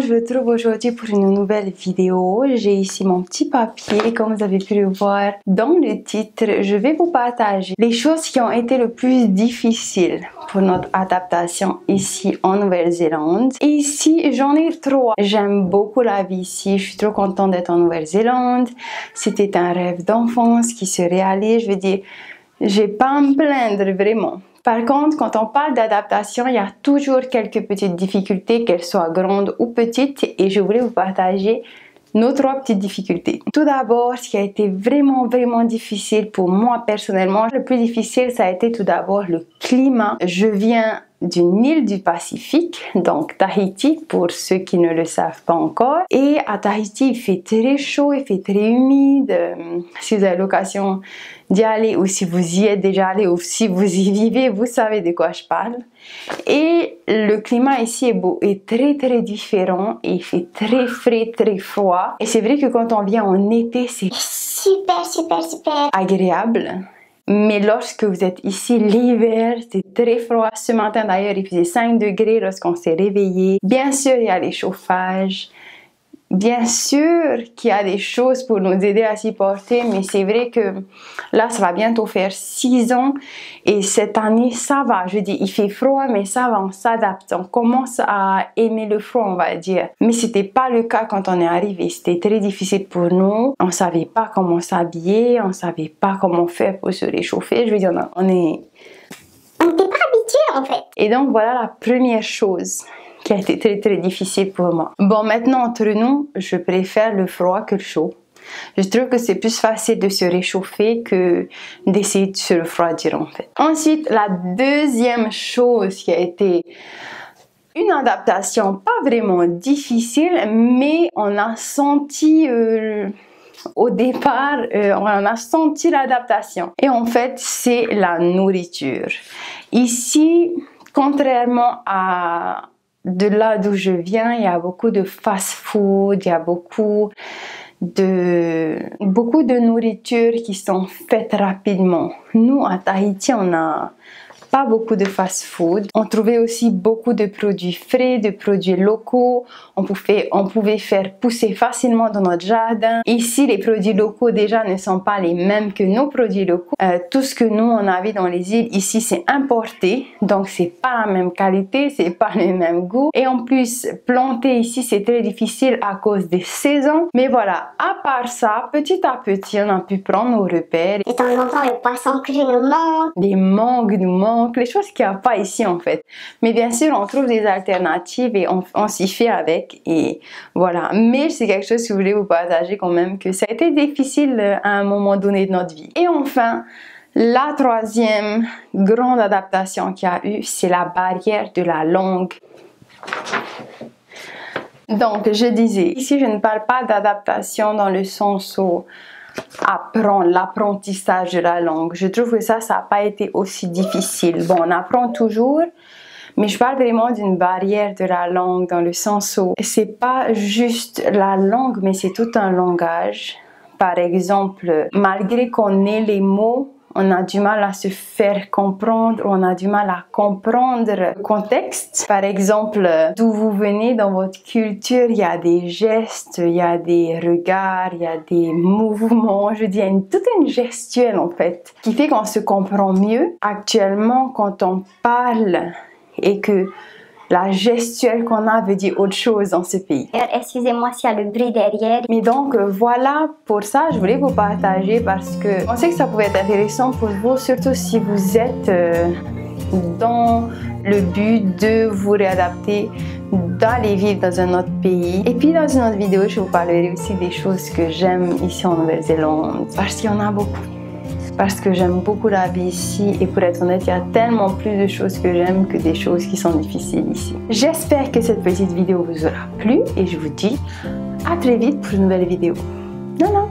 je vous retrouve aujourd'hui pour une nouvelle vidéo. J'ai ici mon petit papier, comme vous avez pu le voir dans le titre. Je vais vous partager les choses qui ont été le plus difficiles pour notre adaptation ici en Nouvelle-Zélande. Et ici, j'en ai 3. J'aime beaucoup la vie ici. Je suis trop contente d'être en Nouvelle-Zélande. C'était un rêve d'enfance qui se réalise. Je veux dire, j'ai pas à me plaindre vraiment. Par contre, quand on parle d'adaptation, il y a toujours quelques petites difficultés, qu'elles soient grandes ou petites, et je voulais vous partager nos 3 petites difficultés. Tout d'abord, ce qui a été vraiment difficile pour moi personnellement, le plus difficile, ça a été tout d'abord le climat. Je viens d'une île du Pacifique, donc Tahiti, pour ceux qui ne le savent pas encore. Et à Tahiti, il fait très chaud, il fait très humide. Si vous avez l'occasion d'y aller, ou si vous y êtes déjà allé, ou si vous y vivez, vous savez de quoi je parle. Et le climat ici est très différent, et il fait très frais, très froid. Et c'est vrai que quand on vient en été, c'est super agréable. Mais lorsque vous êtes ici l'hiver, c'est très froid. Ce matin d'ailleurs, il faisait 5 degrés lorsqu'on s'est réveillé. Bien sûr, il y a les chauffages. Bien sûr qu'il y a des choses pour nous aider à s'y porter, mais c'est vrai que là, ça va bientôt faire 6 ans et cette année, ça va. Je dis, il fait froid, mais ça va, on s'adapte. On commence à aimer le froid, on va dire. Mais c'était pas le cas quand on est arrivé. C'était très difficile pour nous. On savait pas comment s'habiller, on savait pas comment faire pour se réchauffer. Je veux dire, on n'était pas habitués en fait. Et donc, voilà la première chose qui a été très difficile pour moi. Bon, maintenant, entre nous, je préfère le froid que le chaud. Je trouve que c'est plus facile de se réchauffer que d'essayer de se refroidir en fait. Ensuite, la deuxième chose qui a été une adaptation pas vraiment difficile, mais on a senti au départ, on a senti l'adaptation. Et en fait, c'est la nourriture. Ici, contrairement à de là d'où je viens, il y a beaucoup de fast-food, il y a beaucoup de nourriture qui sont faites rapidement. Nous, à Tahiti, on n'a pas beaucoup de fast-food. On trouvait aussi beaucoup de produits frais, de produits locaux. On pouvait faire pousser facilement dans notre jardin. Ici, les produits locaux déjà ne sont pas les mêmes que nos produits locaux. Tout ce que nous, on avait dans les îles, ici, c'est importé. Donc, c'est pas la même qualité, c'est pas le même goût. Et en plus, planter ici, c'est très difficile à cause des saisons. Mais voilà, à part ça, petit à petit, on a pu prendre nos repères. De temps en temps, le poisson cru nous manque. Des mangues nous manquent, les choses qu'il n'y a pas ici en fait. Mais bien sûr, on trouve des alternatives et on s'y fait avec. Et voilà. Mais c'est quelque chose que je voulais vous partager quand même, que ça a été difficile à un moment donné de notre vie. Et enfin, la troisième grande adaptation qu'il y a eu, c'est la barrière de la langue. Donc, je disais, ici je ne parle pas d'adaptation dans le sens où apprendre l'apprentissage de la langue. Je trouve que ça n'a pas été aussi difficile. Bon, on apprend toujours, mais je parle vraiment d'une barrière de la langue dans le sens où c'est pas juste la langue, mais c'est tout un langage. Par exemple, malgré qu'on ait les mots, on a du mal à se faire comprendre, on a du mal à comprendre le contexte. Par exemple, d'où vous venez dans votre culture, il y a des gestes, il y a des regards, il y a des mouvements, je dis, il y a toute une gestuelle en fait, qui fait qu'on se comprend mieux. Actuellement, quand on parle et que la gestuelle qu'on a veut dire autre chose dans ce pays. Excusez-moi s'il y a le bruit derrière. Mais donc voilà, pour ça, je voulais vous partager parce que je pensais que ça pouvait être intéressant pour vous, surtout si vous êtes dans le but de vous réadapter, d'aller vivre dans un autre pays. Et puis dans une autre vidéo, je vous parlerai aussi des choses que j'aime ici en Nouvelle-Zélande, parce qu'il y en a beaucoup. Parce que j'aime beaucoup la vie ici et pour être honnête, il y a tellement plus de choses que j'aime que des choses qui sont difficiles ici. J'espère que cette petite vidéo vous aura plu et je vous dis à très vite pour une nouvelle vidéo. Non.